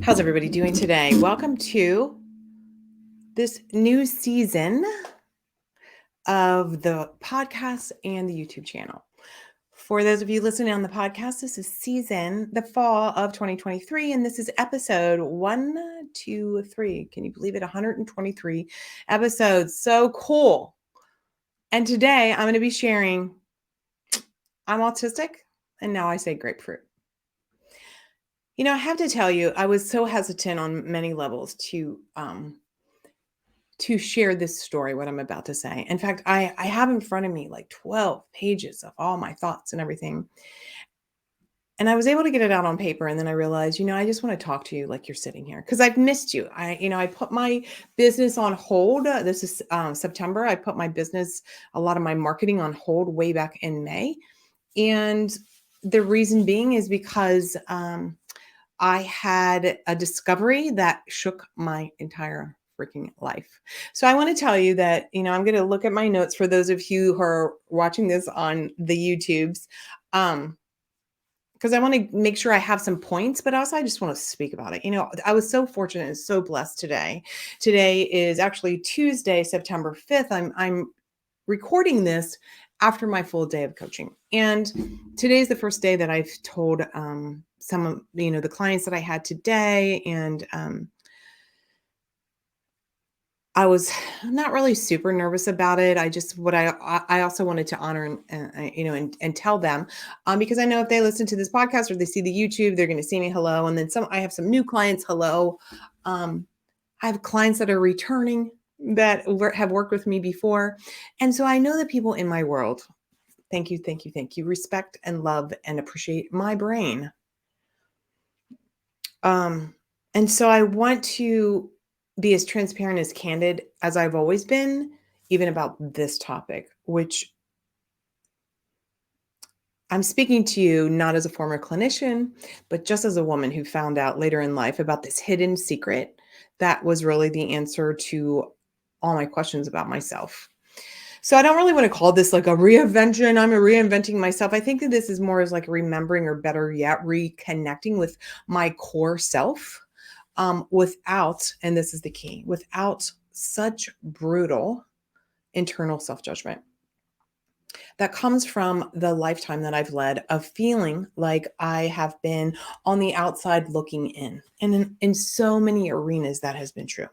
How's everybody doing today? Welcome to this new season of the podcast and the YouTube channel. For those of you listening on the podcast, this is the fall of 2023, and this is episode 123. Can you believe it? 123 episodes. So cool. And today I'm going to be sharing I'm autistic, and now I say grapefruit. I have to tell you, I was so hesitant on many levels to share this story, what I'm about to say. In fact, I have in front of me like 12 pages of all my thoughts and everything. And I was able to get it out on paper. And then I realized, I just want to talk to you like you're sitting here because I've missed you. I put my business on hold. This is September. I put a lot of my marketing on hold way back in May. And the reason being is because I had a discovery that shook my entire freaking life. So I want to tell you that, I'm going to look at my notes for those of you who are watching this on the YouTubes. Because I want to make sure I have some points, but also I just want to speak about it. I was so fortunate and so blessed today. Today is actually Tuesday, September 5th. I'm recording this after my full day of coaching. And today's the first day that I've told some of, the clients that I had today. And I was not really super nervous about it. I also wanted to honor and tell them because I know if they listen to this podcast or they see the YouTube, they're going to see me hello. And then I have some new clients. Hello. I have clients that are returning that have worked with me before. And so I know that people in my world, thank you, respect and love and appreciate my brain. And so I want to be as transparent, as candid as I've always been, even about this topic, which I'm speaking to you not as a former clinician, but just as a woman who found out later in life about this hidden secret that was really the answer to all my questions about myself. So I don't really want to call this like a reinvention. I'm reinventing myself. I think that this is more as like remembering, or better yet, reconnecting with my core self without, and this is the key, without such brutal internal self-judgment that comes from the lifetime that I've led of feeling like I have been on the outside looking in. And in so many arenas that has been true.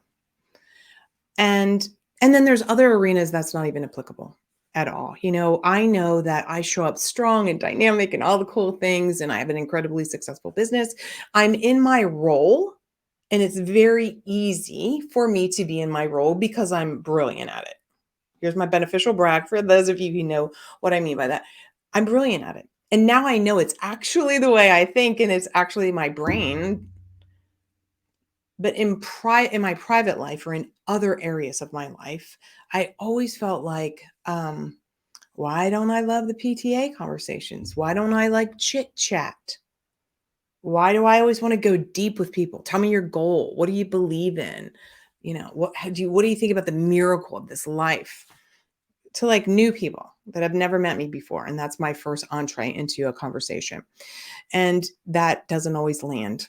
And then there's other arenas that's not even applicable at all. I know that I show up strong and dynamic and all the cool things, and I have an incredibly successful business. I'm in my role, and it's very easy for me to be in my role because I'm brilliant at it. Here's my beneficial brag for those of you who know what I mean by that. I'm brilliant at it. And now I know it's actually the way I think, and it's actually my brain. But in my private life, or in other areas of my life, I always felt like, why don't I love the PTA conversations? Why don't I like chit chat? Why do I always want to go deep with people? Tell me your goal. What do you believe in? What do you think about the miracle of this life? To like new people that have never met me before. And that's my first entree into a conversation. And that doesn't always land.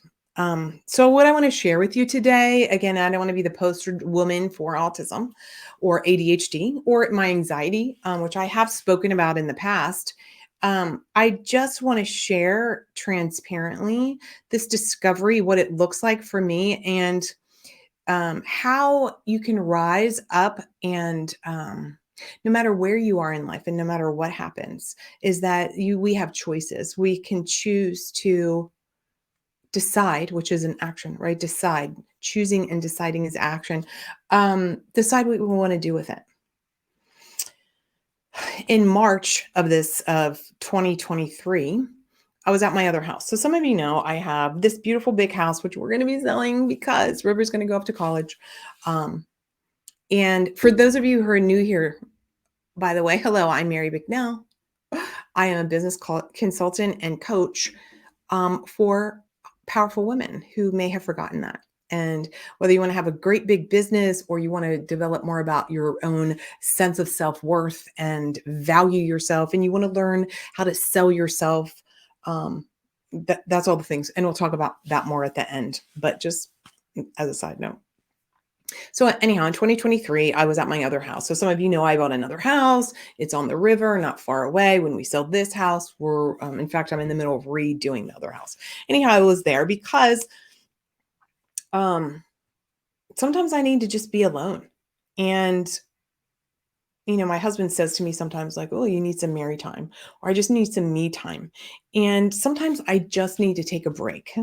So what I want to share with you today, again, I don't want to be the poster woman for autism or ADHD or my anxiety, which I have spoken about in the past. I just want to share transparently this discovery, what it looks like for me, and how you can rise up and no matter where you are in life and no matter what happens, is that we have choices. We can choose to decide, which is an action, right? Decide. Choosing and deciding is action. Decide what we want to do with it. In March of 2023, I was at my other house. So some of you know I have this beautiful big house, which we're going to be selling because River's going to go off to college. And for those of you who are new here, by the way, hello, I'm Mary Bicknell. I am a business consultant and coach for powerful women who may have forgotten that. And whether you want to have a great big business or you want to develop more about your own sense of self-worth and value yourself, and you want to learn how to sell yourself That's all the things, and we'll talk about that more at the end, but just as a side note. So anyhow, in 2023, I was at my other house. So some of you know I bought another house. It's on the river, not far away. When we sell this house, in fact, I'm in the middle of redoing the other house. Anyhow, I was there because um, sometimes I need to just be alone. And my husband says to me sometimes, like, "Oh, you need some Mary time," or "I just need some me time." And sometimes I just need to take a break.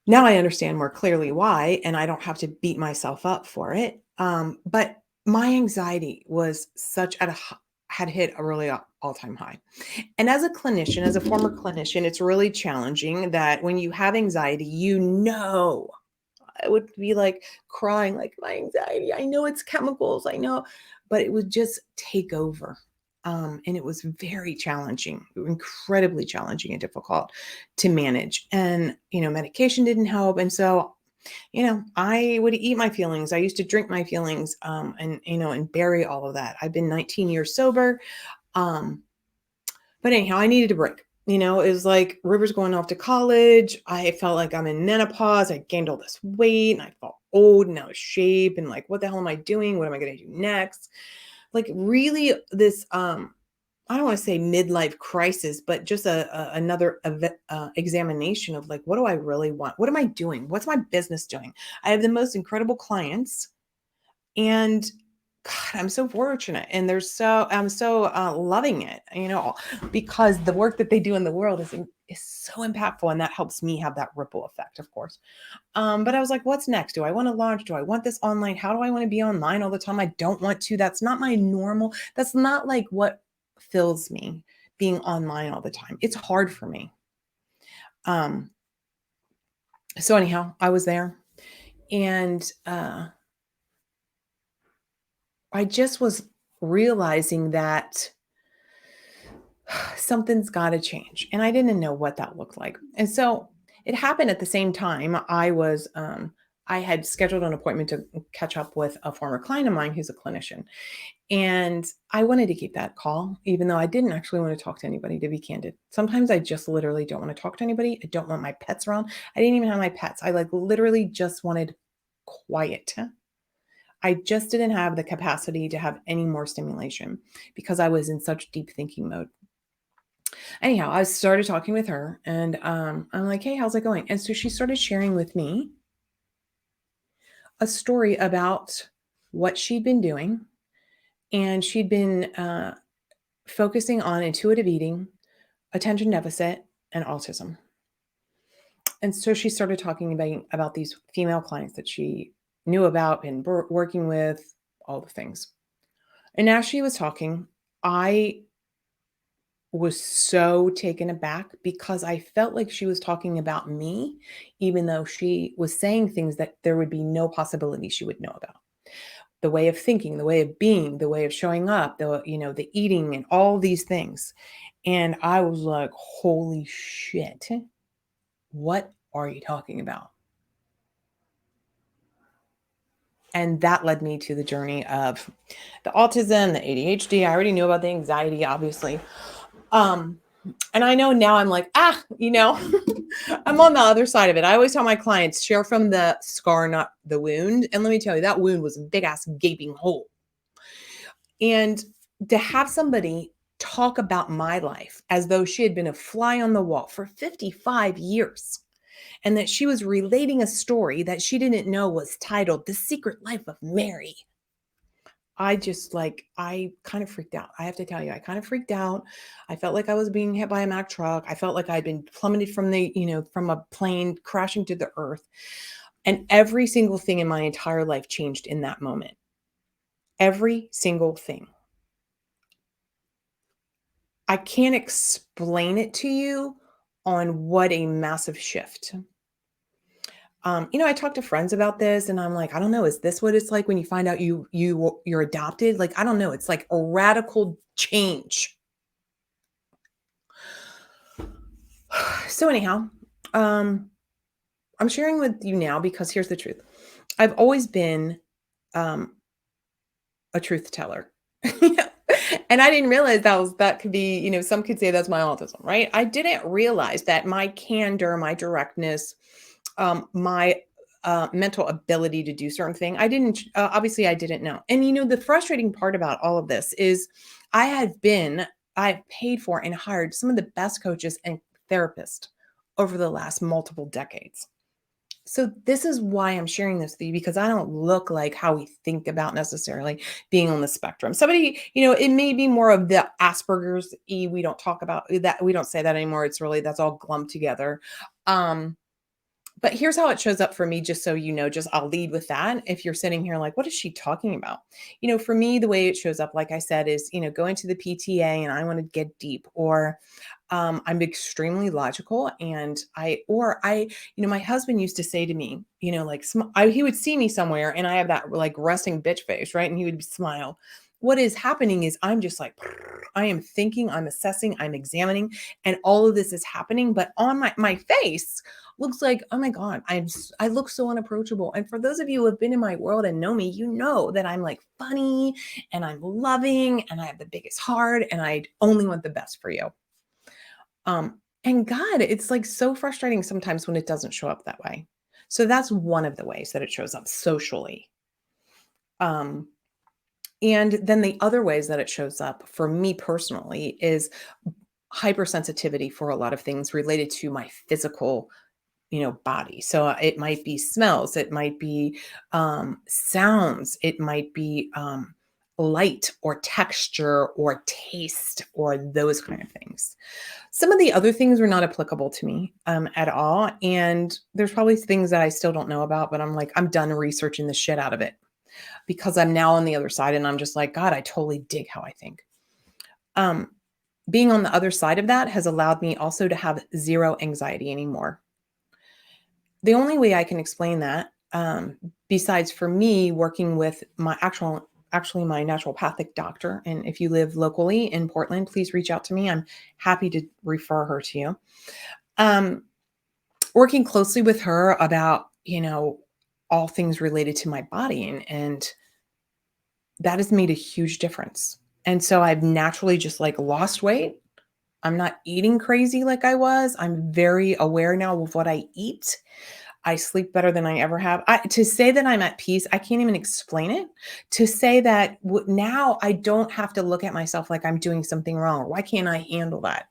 Now I understand more clearly why, and I don't have to beat myself up for it. But my anxiety was such had hit a really all-time high. And as a clinician, as a former clinician, it's really challenging that when you have anxiety, I would be like crying, like, my anxiety. I know it's chemicals, I know, but it would just take over. And it was very challenging, incredibly challenging and difficult to manage. And, medication didn't help. And so, I would eat my feelings. I used to drink my feelings, and bury all of that. I've been 19 years sober. Um, but anyhow, I needed a break. It was like River's going off to college. I felt like I'm in menopause. I gained all this weight and I felt old and out of shape. And like, what the hell am I doing? What am I going to do next? Like, really, this, I don't want to say midlife crisis, but just another examination of like, what do I really want? What am I doing? What's my business doing? I have the most incredible clients, and God, I'm so fortunate, and I'm so loving it, because the work that they do in the world is so impactful, and that helps me have that ripple effect, of course. But I was like, what's next? Do I want to launch? Do I want this online? How do I want to be online all the time? I don't want to. That's not my normal. That's not like what fills me, being online all the time. It's hard for me. Um, so anyhow, I was there, and I just was realizing that something's got to change. And I didn't know what that looked like. And so it happened at the same time. I had scheduled an appointment to catch up with a former client of mine who's a clinician. And I wanted to keep that call, even though I didn't actually want to talk to anybody, to be candid. Sometimes I just literally don't want to talk to anybody. I don't want my pets around. I didn't even have my pets. I like literally just wanted quiet. I just didn't have the capacity to have any more stimulation because I was in such deep thinking mode. Anyhow, I started talking with her, and I'm like, "Hey, how's it going?" And so she started sharing with me a story about what she'd been doing, and she'd been focusing on intuitive eating, attention deficit, and autism. And so she started talking about these female clients that she knew about and working with, all the things. And as she was talking, I was so taken aback because I felt like she was talking about me, even though she was saying things that there would be no possibility she would know about. The way of thinking, the way of being, the way of showing up, the eating and all these things. And I was like, holy shit, what are you talking about? And that led me to the journey of the autism, the ADHD. I already knew about the anxiety, obviously. Um, And I know now I'm like, I'm on the other side of it. I always tell my clients, share from the scar, not the wound. And let me tell you, that wound was a big ass gaping hole. And to have somebody talk about my life as though she had been a fly on the wall for 55 years and that she was relating a story that she didn't know was titled The Secret Life of Mary. I kind of freaked out. I have to tell you, I kind of freaked out. I felt like I was being hit by a Mack truck. I felt like I'd been plummeted from a plane crashing to the earth. And every single thing in my entire life changed in that moment. Every single thing. I can't explain it to you on what a massive shift. I talked to friends about this and I'm like, I don't know, is this what it's like when you find out you're adopted? Like, I don't know. It's like a radical change. So anyhow, I'm sharing with you now because here's the truth. I've always been um, a truth teller. And I didn't realize that could be, some could say that's my autism, right? I didn't realize that my candor, my directness, my mental ability to do certain thing. I didn't obviously I didn't know. And the frustrating part about all of this is I have been I've paid for and hired some of the best coaches and therapists over the last multiple decades. So this is why I'm sharing this with you because I don't look like how we think about necessarily being on the spectrum. Somebody, it may be more of the Asperger's E. We don't talk about that. We don't say that anymore. It's really that's all glummed together. Um, but here's how it shows up for me, just so just I'll lead with that. If you're sitting here like, what is she talking about? For me, the way it shows up, like I said, is, going to the PTA and I want to get deep, or I'm extremely logical and my husband used to say to me, like, he would see me somewhere and I have that like resting bitch face, right? And he would smile. What is happening is I'm just like, I am thinking, I'm assessing, I'm examining, and all of this is happening. But on my face looks like, oh my God, I look so unapproachable. And for those of you who have been in my world and know me, you know that I'm like funny and I'm loving and I have the biggest heart and I only want the best for you. And God, it's like so frustrating sometimes when it doesn't show up that way. So that's one of the ways that it shows up socially. Um, and then the other ways that it shows up for me personally is hypersensitivity for a lot of things related to my physical, body. So it might be smells, it might be sounds, it might be light or texture or taste or those kind of things. Some of the other things were not applicable to me at all. And there's probably things that I still don't know about, but I'm like, I'm done researching the shit out of it because I'm now on the other side and I'm just like, God, I totally dig how I think. Um, Being on the other side of that has allowed me also to have zero anxiety anymore. The only way I can explain that, besides for me working with actually my naturopathic doctor, and if you live locally in Portland, please reach out to me. I'm happy to refer her to you. Um, Working closely with her about, all things related to my body and that has made a huge difference. And so I've naturally just like lost weight. I'm not eating crazy like I was. I'm very aware now of what I eat. I sleep better than I ever have. To say that I'm at peace, I can't even explain it. To say that now I don't have to look at myself like I'm doing something wrong. Or why can't I handle that?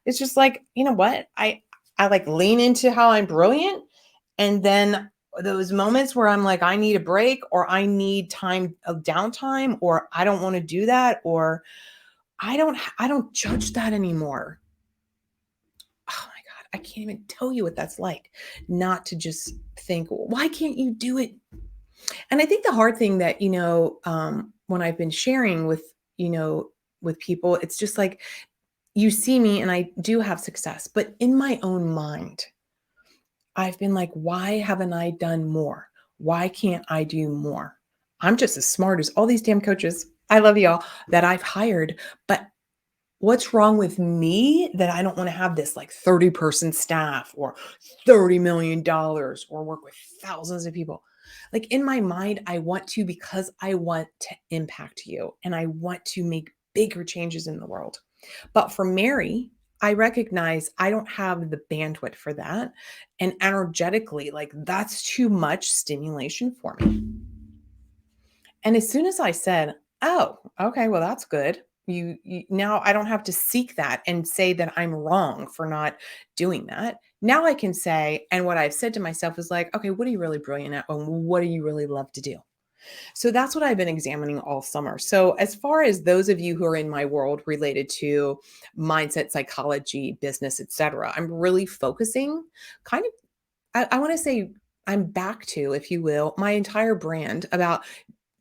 It's just like, you know what? I like lean into how I'm brilliant, and then those moments where I'm like, I need a break, or I need time of downtime, or I don't want to do that, or I don't judge that anymore. Oh my God, I can't even tell you what that's like not to just think, why can't you do it? And I think the hard thing that, when I've been sharing with people, it's just like you see me and I do have success, but in my own mind, I've been like, why haven't I done more? Why can't I do more? I'm just as smart as all these damn coaches. I love y'all that I've hired, but what's wrong with me that I don't want to have this like 30-person staff or $30 million or work with thousands of people? Like in my mind, I want to because I want to impact you and I want to make bigger changes in the world. But for Mary, I recognize I don't have the bandwidth for that. And energetically, like that's too much stimulation for me. And as soon as I said, "Oh, okay, well that's good. You now I don't have to seek that and say that I'm wrong for not doing that. Now I can say, and what I've said to myself is like, okay, what are you really brilliant at and what do you really love to do?" So that's what I've been examining all summer. So as far as those of you who are in my world related to mindset, psychology, business, etc., I'm really focusing kind of I want to say I'm back to, if you will, my entire brand about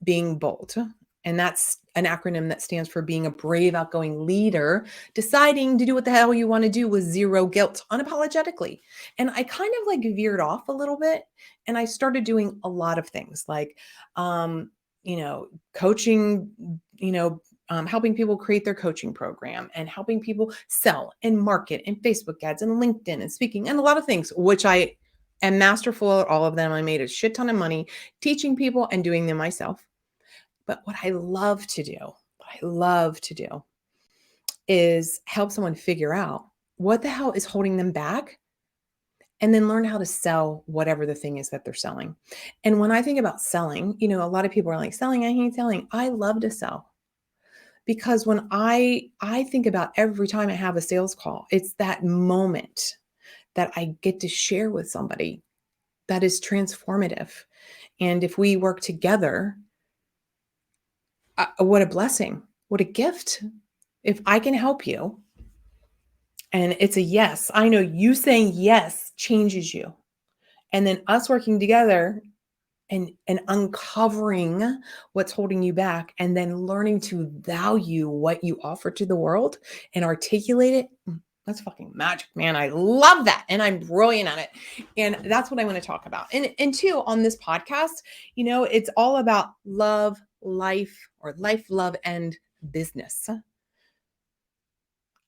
being bold. And that's an acronym that stands for being a brave, outgoing leader, deciding to do what the hell you want to do with zero guilt, unapologetically. And I kind of like veered off a little bit and I started doing a lot of things like, coaching, helping people create their coaching program and helping people sell and market and Facebook ads and LinkedIn and speaking and a lot of things, which I am masterful at all of them. I made a shit ton of money teaching people and doing them myself. But what I love to do, what I love to do is help someone figure out what the hell is holding them back and then learn how to sell whatever the thing is that they're selling. And when I think about selling, a lot of people are like, selling, I hate selling. I love to sell because when I think about every time I have a sales call, it's that moment that I get to share with somebody that is transformative. And if we work together, what a blessing, what a gift. If I can help you and it's a yes, I know you saying yes changes you. And then us working together and uncovering what's holding you back and then learning to value what you offer to the world and articulate it. That's fucking magic, man. I love that. And I'm brilliant at it. And that's what I want to talk about. And two, on this podcast, it's all about love, life, or life, love, and business.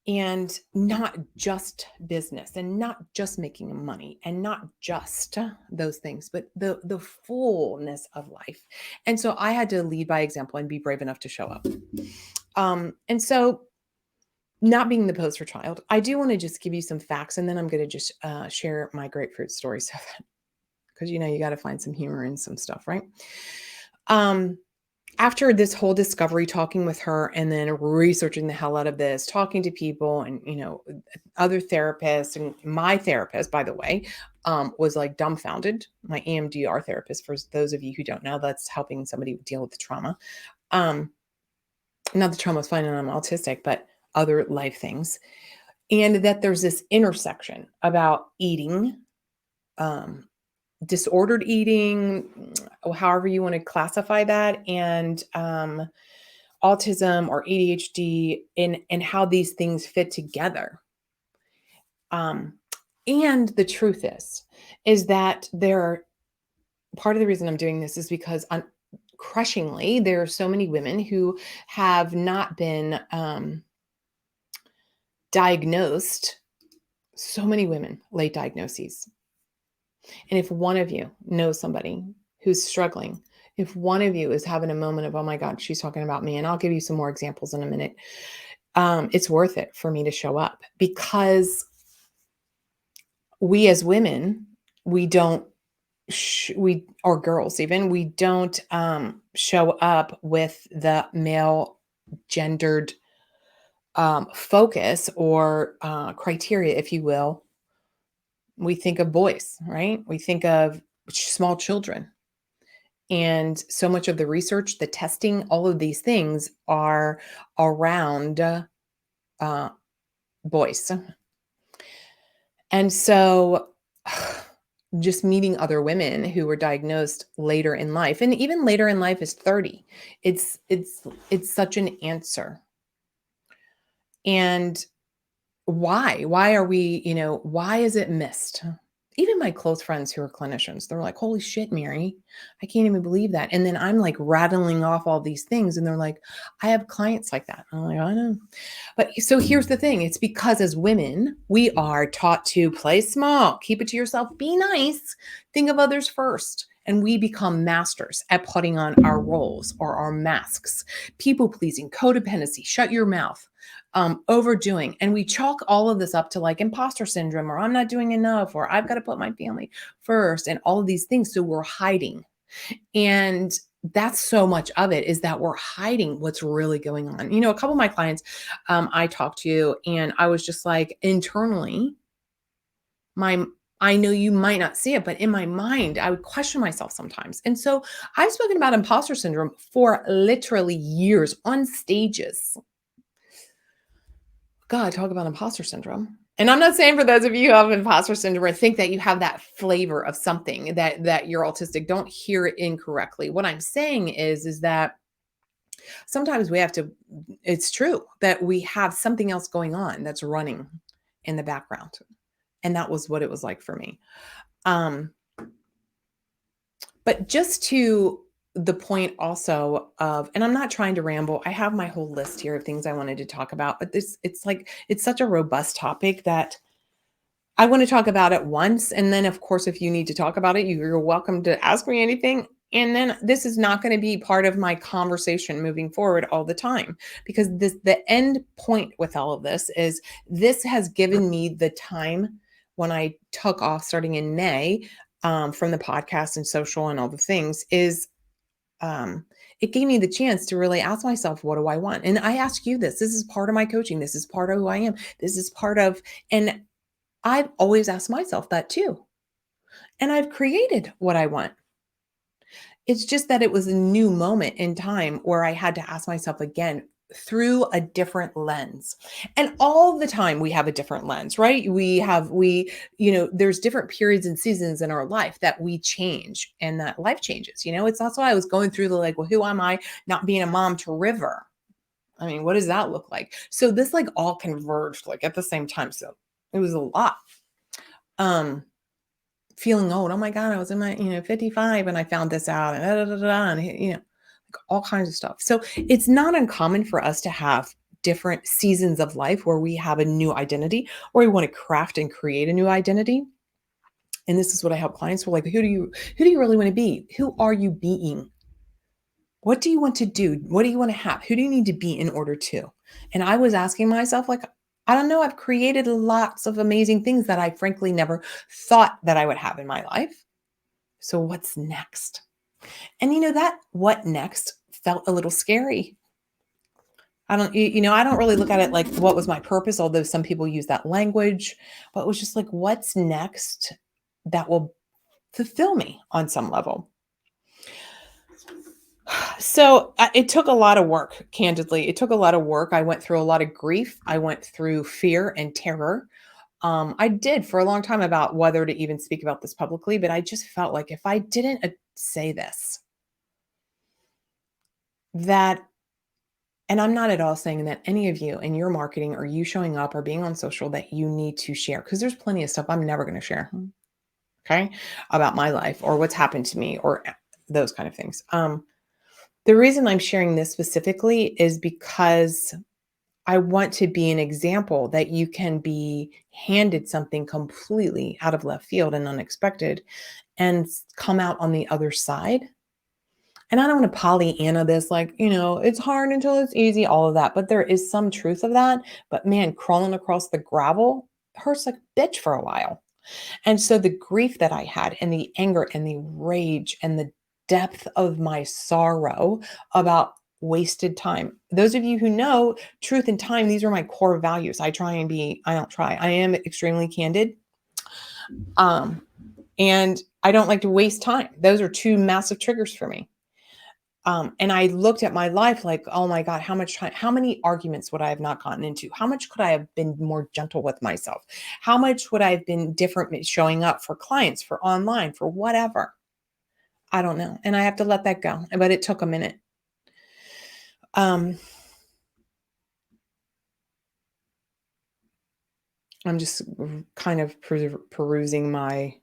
And not just business and not just making money and not just those things, but the fullness of life. And so I had to lead by example and be brave enough to show up. And so not being the poster child, I do want to just give you some facts and then I'm going to just share my grapefruit story. So that, because, you got to find some humor in some stuff, right? After this whole discovery, talking with her and then researching the hell out of this, talking to people and, other therapists, and my therapist, by the way, was like dumbfounded. My EMDR therapist, for those of you who don't know, that's helping somebody deal with the trauma. Not the trauma is fine and I'm autistic, but other life things. And that there's this intersection about eating, disordered eating, however you want to classify that, and autism or ADHD, and how these things fit together. And the truth is that part of the reason I'm doing this is because crushingly, there are so many women who have not been diagnosed. So many women, late diagnoses. And if one of you knows somebody who's struggling, if one of you is having a moment of, oh my God, she's talking about me, and I'll give you some more examples in a minute, it's worth it for me to show up, because we as women, we don't, or girls even, we don't show up with the male gendered focus or criteria, if you will. We think of boys, right? We think of small children. And so much of the research, the testing, all of these things are around boys. And so just meeting other women who were diagnosed later in life, and even later in life is 30. It's such an answer. And why are we, why is it missed? Even my close friends who are clinicians, they're like, holy shit, Mary, I can't even believe that. And then I'm like rattling off all these things. And they're like, I have clients like that. I'm like, I know. But so here's the thing. It's because as women, we are taught to play small, keep it to yourself, be nice, think of others first. And we become masters at putting on our roles or our masks, people pleasing, codependency, shut your mouth, overdoing. And we chalk all of this up to like imposter syndrome, or I'm not doing enough, or I've got to put my family first, and all of these things. So we're hiding. And that's so much of it, is that we're hiding what's really going on. A couple of my clients I talked to, and I was just like, internally, I know you might not see it, but in my mind, I would question myself sometimes. And so I've spoken about imposter syndrome for literally years on stages. God, talk about imposter syndrome. And I'm not saying for those of you who have imposter syndrome or think that you have that flavor of something, that you're autistic, don't hear it incorrectly. What I'm saying is that sometimes we have to, it's true that we have something else going on that's running in the background. And that was what it was like for me. But just to the point also of, and I'm not trying to ramble, I have my whole list here of things I wanted to talk about, but it's such a robust topic that I want to talk about it once. And then of course, if you need to talk about it, you're welcome to ask me anything. And then this is not going to be part of my conversation moving forward all the time, because the end point with all of this has given me the time when I took off starting in May, from the podcast and social and all the things, is um, it gave me the chance to really ask myself, what do I want? And I ask you this. This is part of my coaching. This is part of who I am. This is part of, and I've always asked myself that too. And I've created what I want. It's just that it was a new moment in time where I had to ask myself again through a different lens. And all the time we have a different lens, right? There's different periods and seasons in our life that we change and that life changes. It's that's why I was going through the like, well, who am I not being a mom to River? I mean, what does that look like? So this like all converged like at the same time. So it was a lot. Feeling old. Oh my God, I was in my, 55 and I found this out and da, da, da, da, and like all kinds of stuff. So it's not uncommon for us to have different seasons of life where we have a new identity or we want to craft and create a new identity. And this is what I help clients with, like, who do you really want to be? Who are you being? What do you want to do? What do you want to have? Who do you need to be in order to? And I was asking myself, like, I don't know, I've created lots of amazing things that I frankly never thought that I would have in my life. So what's next? And that what next felt a little scary. I don't really look at it like what was my purpose, although some people use that language, but it was just like, what's next that will fulfill me on some level? So it took a lot of work, candidly. It took a lot of work. I went through a lot of grief. I went through fear and terror. I did for a long time about whether to even speak about this publicly, but I just felt like if I didn't say this, that, and I'm not at all saying that any of you in your marketing or you showing up or being on social that you need to share, because there's plenty of stuff I'm never going to share, okay, about my life or what's happened to me or those kind of things. The reason I'm sharing this specifically is because I want to be an example that you can be handed something completely out of left field and unexpected and come out on the other side. And I don't want to Pollyanna this, like, it's hard until it's easy, all of that. But there is some truth of that. But man, crawling across the gravel hurts like a bitch for a while. And so the grief that I had and the anger and the rage and the depth of my sorrow about wasted time. Those of you who know truth and time, these are my core values. I am extremely candid. And I don't like to waste time. Those are two massive triggers for me. And I looked at my life like, oh my God, how much time, how many arguments would I have not gotten into? How much could I have been more gentle with myself? How much would I have been different showing up for clients, for online, for whatever? I don't know. And I have to let that go. But it took a minute. I'm just kind of perusing my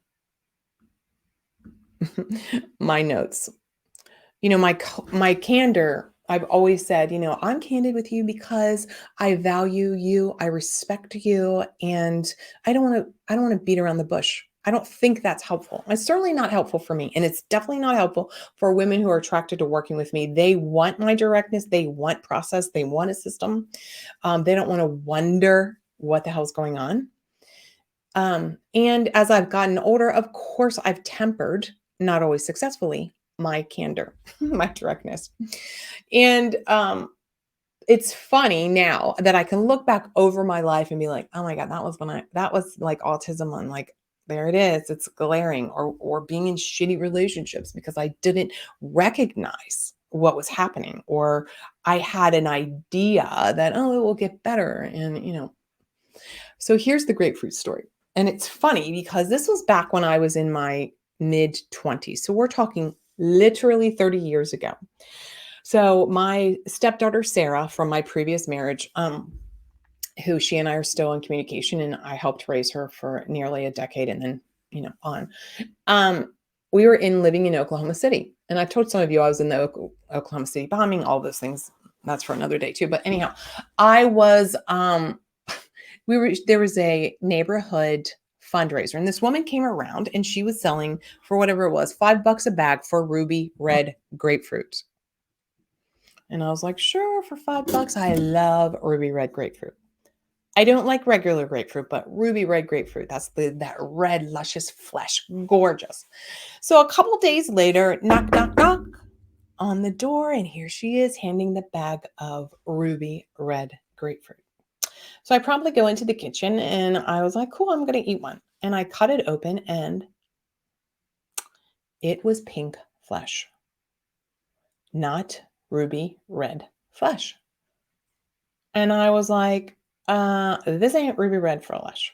my notes. My candor, I've always said, I'm candid with you because I value you, I respect you, and I don't want to beat around the bush. I don't think that's helpful. It's certainly not helpful for me, and it's definitely not helpful for women who are attracted to working with me. They want my directness, they want process, they want a system. They don't want to wonder what the hell's going on. And as I've gotten older, of course, I've tempered, not always successfully, my candor, my directness. And it's funny now that I can look back over my life and be like, oh my God, that was like autism on, like, there it is. It's glaring, or being in shitty relationships because I didn't recognize what was happening, or I had an idea that, oh, it will get better. And, so here's the grapefruit story. And it's funny because this was back when I was in my mid 20s. So we're talking literally 30 years ago. So my stepdaughter, Sarah, from my previous marriage, who she and I are still in communication, and I helped raise her for nearly a decade and then, on. We were living in Oklahoma City. And I've told some of you I was in the Oklahoma City bombing, all those things. That's for another day too. But anyhow, I was, there was a neighborhood fundraiser. And this woman came around and she was selling for whatever it was, $5 a bag for ruby red grapefruit. And I was like, sure, for $5. I love ruby red grapefruit. I don't like regular grapefruit, but ruby red grapefruit, that red, luscious flesh. Gorgeous. So a couple days later, knock, knock, knock on the door, and here she is handing the bag of ruby red grapefruit. So I promptly go into the kitchen and I was like, cool, I'm going to eat one. And I cut it open and it was pink flesh, not ruby red flesh. And I was like, this ain't ruby red flesh.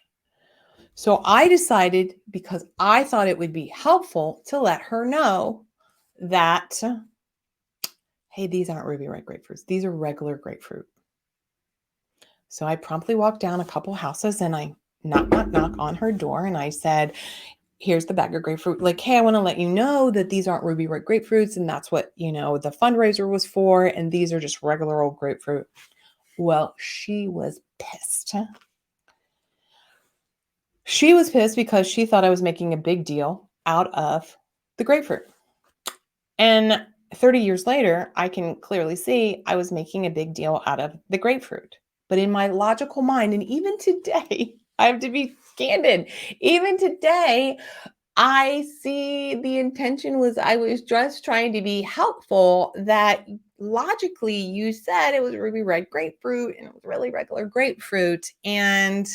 So I decided, because I thought it would be helpful, to let her know that, hey, these aren't ruby red grapefruits. These are regular grapefruit. So I promptly walked down a couple houses and I knock, knock, knock on her door. And I said, here's the bag of grapefruit. Like, hey, I want to let you know that these aren't ruby red grapefruits. And that's what, the fundraiser was for. And these are just regular old grapefruit. Well, she was pissed. She was pissed because she thought I was making a big deal out of the grapefruit. And 30 years later, I can clearly see I was making a big deal out of the grapefruit. But in my logical mind, and even today, I have to be candid, even today, I see the intention was I was just trying to be helpful, that logically you said it was ruby red grapefruit and it was really regular grapefruit. And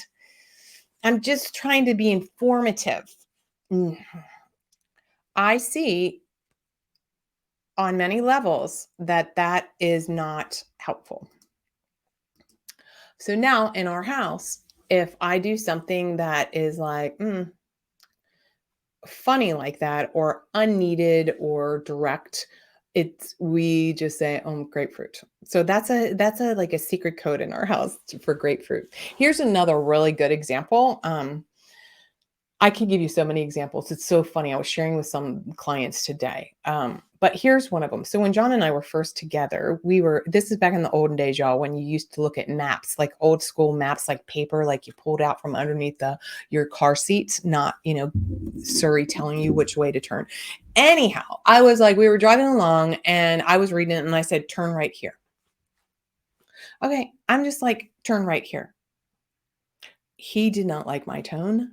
I'm just trying to be informative. I see on many levels that is not helpful. So now in our house, if I do something that is like funny like that, or unneeded or direct, we just say, oh, grapefruit. So that's a like a secret code in our house for grapefruit. Here's another really good example. I could give you so many examples. It's so funny. I was sharing with some clients today. But here's one of them. So when John and I were first together, this is back in the olden days, y'all, when you used to look at maps, like old school maps, like paper, like you pulled out from underneath your car seats, not, Siri telling you which way to turn. Anyhow, I was like, we were driving along and I was reading it and I said, turn right here. Okay. I'm just like, turn right here. He did not like my tone.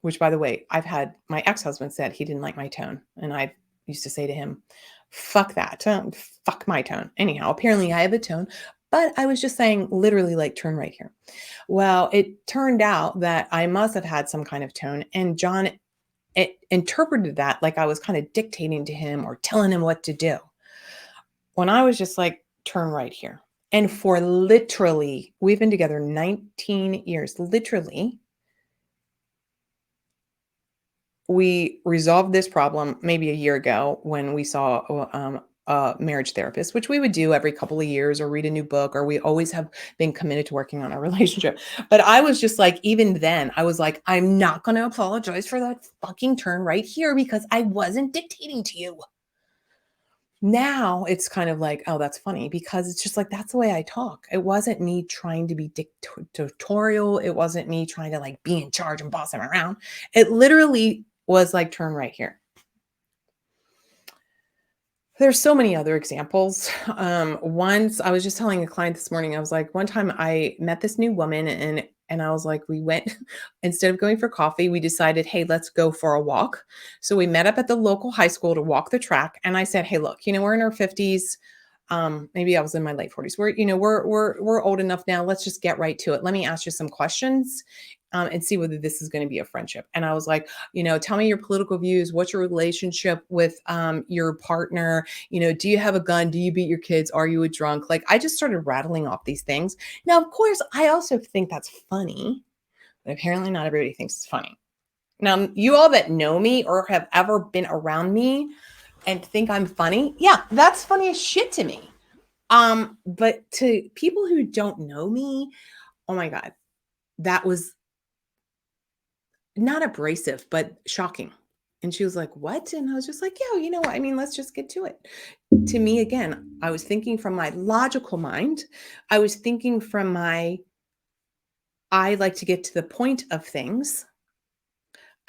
Which, by the way, I've had my ex-husband said he didn't like my tone. And I used to say to him, fuck that. Fuck my tone. Anyhow, apparently I have a tone, but I was just saying literally like turn right here. Well, it turned out that I must have had some kind of tone. And John interpreted that like I was kind of dictating to him or telling him what to do. When I was just like, turn right here. And for literally, we've been together 19 years, literally. We resolved this problem maybe a year ago when we saw a marriage therapist, which we would do every couple of years, or read a new book, or we always have been committed to working on our relationship. But I was just like, even then, I was like, I'm not going to apologize for that fucking turn right here because I wasn't dictating to you. Now it's kind of like, oh, that's funny, because it's just like, that's the way I talk. It wasn't me trying to be dictatorial. It wasn't me trying to like be in charge and boss him around. It literally was like, turn right here. There's so many other examples. Once I was just telling a client this morning, I was like, one time I met this new woman and I was like, we went, instead of going for coffee, we decided, hey, let's go for a walk. So we met up at the local high school to walk the track. And I said, hey, look, we're in our 50s. Maybe I was in my late 40s. We're old enough now. Let's just get right to it. Let me ask you some questions and see whether this is going to be a friendship. And I was like, tell me your political views. What's your relationship with your partner? Do you have a gun? Do you beat your kids? Are you a drunk? Like, I just started rattling off these things. Now, of course, I also think that's funny, but apparently not everybody thinks it's funny. Now, you all that know me or have ever been around me and think I'm funny, yeah, that's funny as shit to me. But to people who don't know me, oh my God, that was not abrasive, but shocking. And she was like, what? And I was just like, yeah, you know what? I mean, let's just get to it. To me, again, I was thinking from my logical mind. I was thinking from I like to get to the point of things.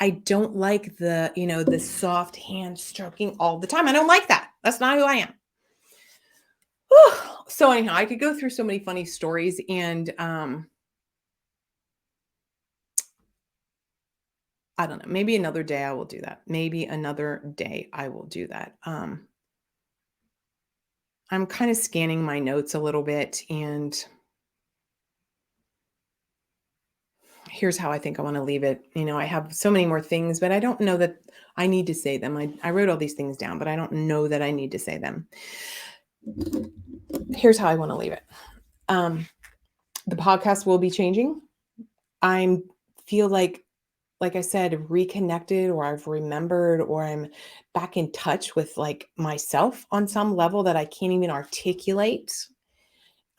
I don't like the soft hand stroking all the time. I don't like that. That's not who I am. Whew. So anyhow, I could go through so many funny stories, and I don't know. Maybe another day I will do that. Maybe another day I will do that. I'm kind of scanning my notes a little bit, and here's how I think I want to leave it. I have so many more things, but I don't know that I need to say them. I wrote all these things down, but I don't know that I need to say them. Here's how I want to leave it. The podcast will be changing. I feel like I said, reconnected, or I've remembered, or I'm back in touch with like myself on some level that I can't even articulate.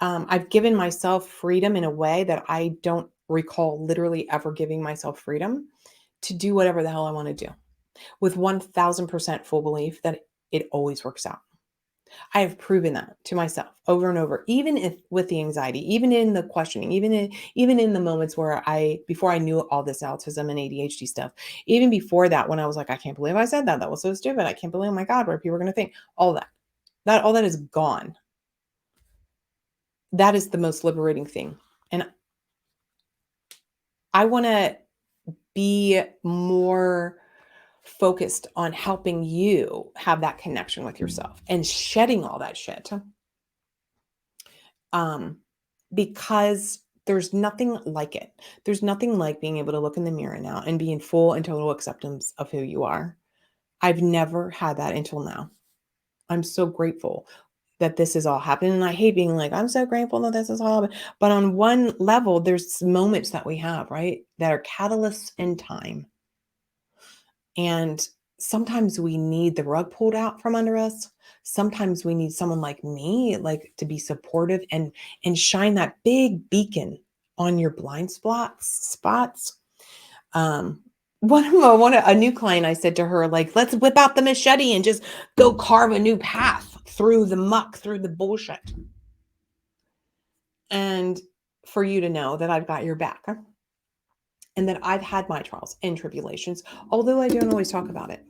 I've given myself freedom in a way that I don't recall literally ever giving myself freedom to do whatever the hell I want to do, with 1000% full belief that it always works out. I have proven that to myself over and over, even if with the anxiety, even in the questioning, even in the moments where before I knew all this autism and ADHD stuff, even before that, when I was like, I can't believe I said that. That was so stupid. I can't believe, oh my God, what are people going to think? All that is gone. That is the most liberating thing. And I want to be more focused on helping you have that connection with yourself and shedding all that shit. Because there's nothing like it. There's nothing like being able to look in the mirror now and be in full and total acceptance of who you are. I've never had that until now. I'm so grateful that this is all happening. And I hate being like, I'm so grateful that this is all happening. But on one level, there's moments that we have, right, that are catalysts in time. And sometimes we need the rug pulled out from under us. Sometimes we need someone like me, like, to be supportive and shine that big beacon on your blind spots. A new client, I said to her, like, let's whip out the machete and just go carve a new path through the muck, through the bullshit. And for you to know that I've got your back, and that I've had my trials and tribulations, although I don't always talk about it.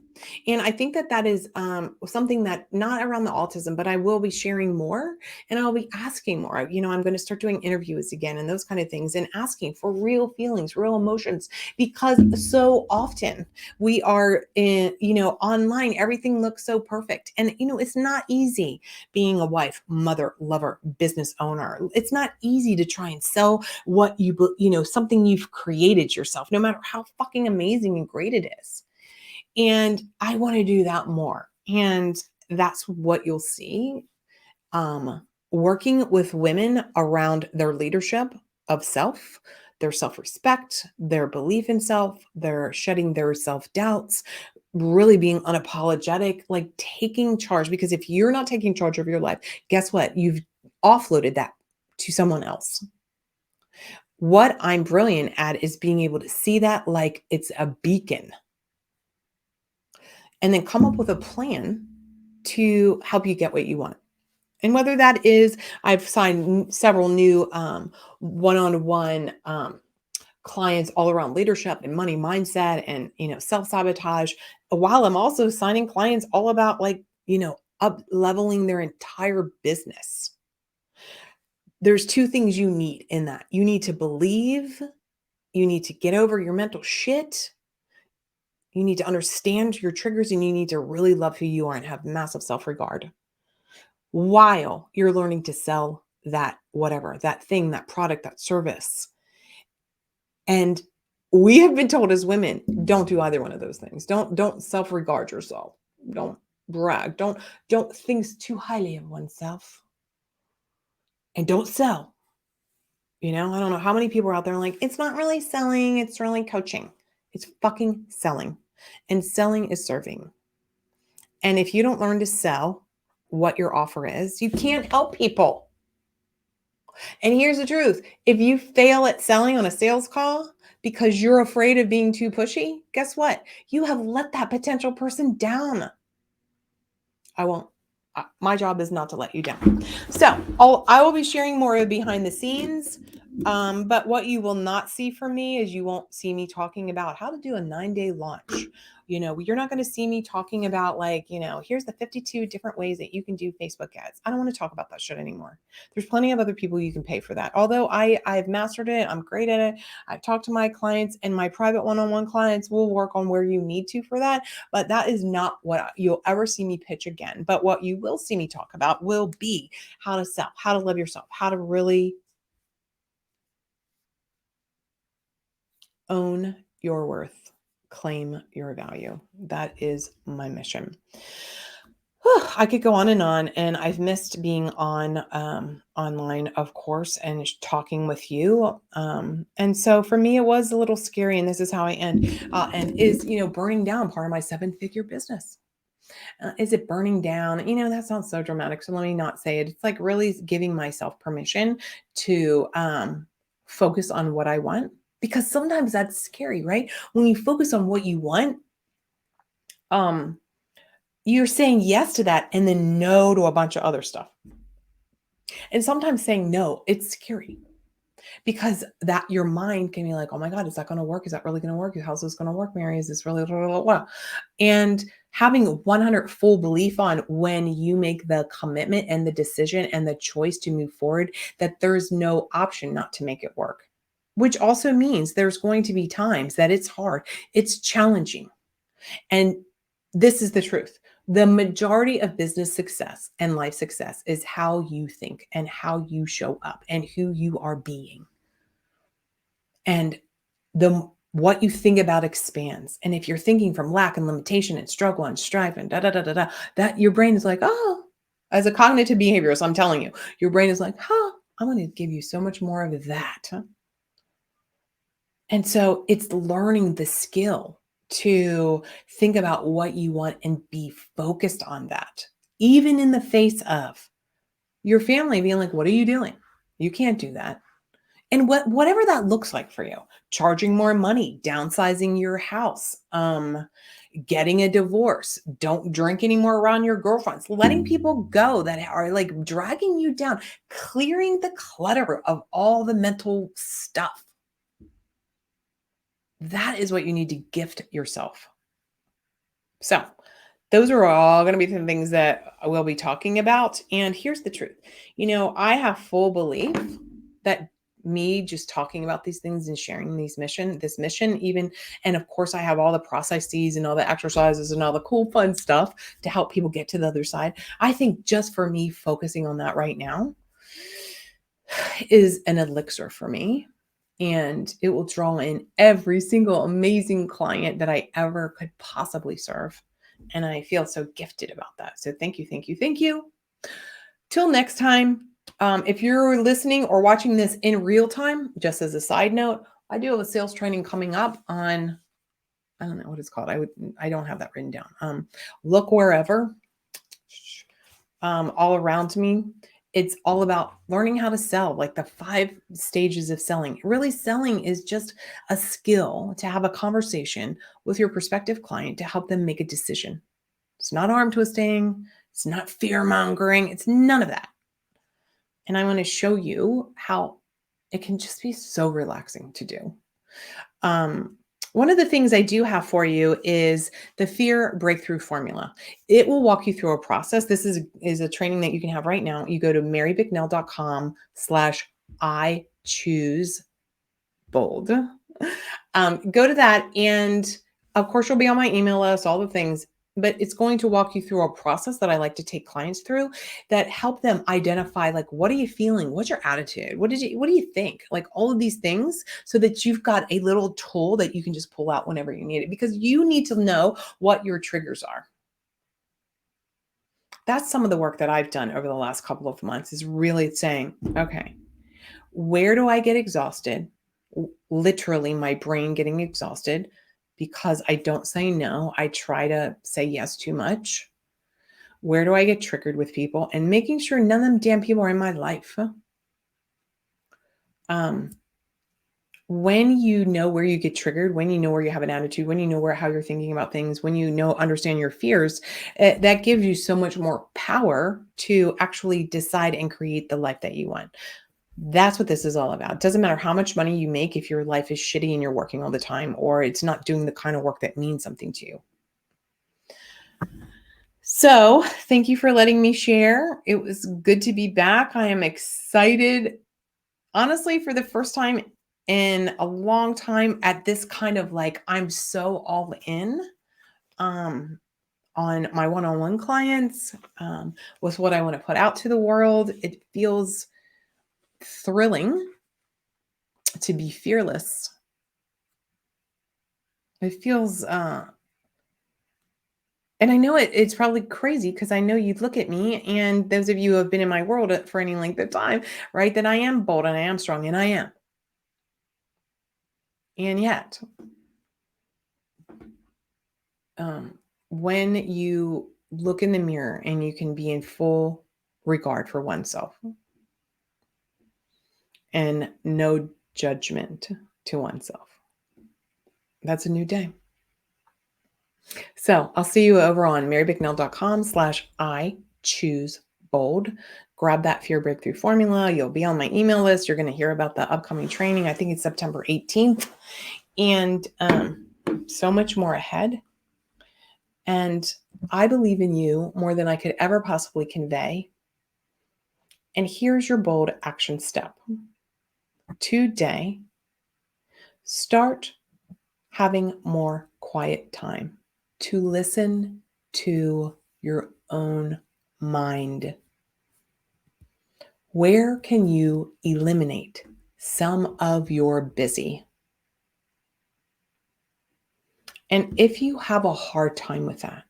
And I think that is something that, not around the autism, but I will be sharing more, and I'll be asking more. I'm going to start doing interviews again and those kind of things, and asking for real feelings, real emotions, because so often we are online, everything looks so perfect. And, it's not easy being a wife, mother, lover, business owner. It's not easy to try and sell what something you've created yourself, no matter how fucking amazing and great it is. And I want to do that more. And that's what you'll see. Working with women around their leadership of self, their self-respect, their belief in self, their shedding their self-doubts, really being unapologetic, like taking charge. Because if you're not taking charge of your life, guess what? You've offloaded that to someone else. What I'm brilliant at is being able to see that like it's a beacon, and then come up with a plan to help you get what you want. And whether that is, I've signed several new one-on-one clients all around leadership and money mindset and, self-sabotage, while I'm also signing clients all about, like, up leveling their entire business. There's two things you need in that. You need to believe, you need to get over your mental shit. You need to understand your triggers, and you need to really love who you are and have massive self-regard while you're learning to sell that whatever, that thing, that product, that service. And we have been told as women, don't do either one of those things. Don't self-regard yourself. Don't brag. Don't think too highly of oneself. And don't sell. I don't know how many people are out there like, it's not really selling, it's really coaching. It's fucking selling. And selling is serving. And if you don't learn to sell what your offer is, you can't help people. And here's the truth. If you fail at selling on a sales call because you're afraid of being too pushy, guess what? You have let that potential person down. I won't. My job is not to let you down. So I will be sharing more of behind the scenes, But what you will not see from me is you won't see me talking about how to do a 9-day launch. You're not going to see me talking about like, here's the 52 different ways that you can do Facebook ads. I don't want to talk about that shit anymore. There's plenty of other people you can pay for that. Although I've mastered it, I'm great at it. I've talked to my clients, and my private one-on-one clients will work on where you need to for that. But that is not what you'll ever see me pitch again. But what you will see me talk about will be how to sell, how to love yourself, how to really own your worth, claim your value. That is my mission. Whew, I could go on, and I've missed being on online, of course, and talking with you. And so for me, it was a little scary. And this is how I end. And is burning down part of my 7-figure business? Is it burning down? That sounds so dramatic. So let me not say it. It's like really giving myself permission to focus on what I want, because sometimes that's scary, right? When you focus on what you want, um, you're saying yes to that and then no to a bunch of other stuff. And sometimes saying no, it's scary, because that your mind can be like, oh my God, is that going to work? Is that really going to work? How's this going to work, Mary? Is this really, blah, blah, blah? And having 100 full belief on when you make the commitment and the decision and the choice to move forward, that there's no option not to make it work, which also means there's going to be times that it's hard, it's challenging. And this is the truth. The majority of business success and life success is how you think and how you show up and who you are being. And what you think about expands. And if you're thinking from lack and limitation and struggle and strife and da da da da da, that your brain is like, oh, as a cognitive behaviorist, I'm telling you, your brain is like, I'm going to give you so much more of that. And so it's learning the skill to think about what you want and be focused on that, even in the face of your family being like, what are you doing? You can't do that. And whatever that looks like for you, charging more money, downsizing your house, getting a divorce, don't drink anymore around your girlfriends, letting people go that are like dragging you down, clearing the clutter of all the mental stuff. That is what you need to gift yourself. So those are all going to be the things that we'll be talking about. And here's the truth. I have full belief that me just talking about these things and sharing this mission even, and of course I have all the processes and all the exercises and all the cool fun stuff to help people get to the other side. I think just for me focusing on that right now is an elixir for me, and it will draw in every single amazing client that I ever could possibly serve. And I feel so gifted about that. So thank you, thank you, thank you. Till next time. If you're listening or watching this in real time, just as a side note, I do have a sales training coming up on, I don't know what it's called. I don't have that written down. Look wherever, all around me. It's all about learning how to sell, like the 5 stages of selling. Really, selling is just a skill to have a conversation with your prospective client to help them make a decision. It's not arm twisting. It's not fear mongering. It's none of that. And I want to show you how it can just be so relaxing to do. One of the things I do have for you is the fear breakthrough formula. It will walk you through a process. This is a training that you can have right now. You go to marybicknell.com/I choose bold. Go to that. And of course, you'll be on my email list, all the things, but it's going to walk you through a process that I like to take clients through that help them identify, like, what are you feeling? What's your attitude? What do you think? Like all of these things, so that you've got a little tool that you can just pull out whenever you need it, because you need to know what your triggers are. That's some of the work that I've done over the last couple of months, is really saying, okay, where do I get exhausted? Literally my brain getting exhausted because I don't say no. I try to say yes too much. Where do I get triggered with people? And making sure none of them damn people are in my life. When you know where you get triggered, when you know where you have an attitude, when you know how you're thinking about things, when you understand your fears, that gives you so much more power to actually decide and create the life that you want. That's what this is all about. It doesn't matter how much money you make if your life is shitty and you're working all the time or it's not doing the kind of work that means something to you. So, thank you for letting me share. It was good to be back. I am excited, honestly, for the first time in a long time at this kind of like, I'm so all in um, on my one-on-one clients with what I want to put out to the world. It feels thrilling to be fearless. It feels and I know it's probably crazy because I know you'd look at me, and those of you who have been in my world for any length of time, right? That I am bold and I am strong, and I am. And yet, when you look in the mirror and you can be in full regard for oneself and no judgment to oneself, that's a new day. So I'll see you over on marybicknell.com/I choose bold. Grab that fear breakthrough formula. You'll be on my email list. You're going to hear about the upcoming training. I think it's September 18th, and so much more ahead. And I believe in you more than I could ever possibly convey. And here's your bold action step. Today, start having more quiet time to listen to your own mind. Where can you eliminate some of your busy? And if you have a hard time with that,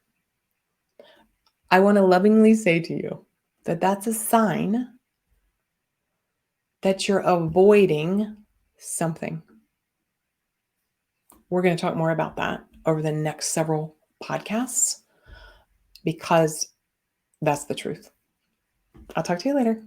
I want to lovingly say to you that that's a sign that you're avoiding something. We're going to talk more about that over the next several podcasts because that's the truth. I'll talk to you later.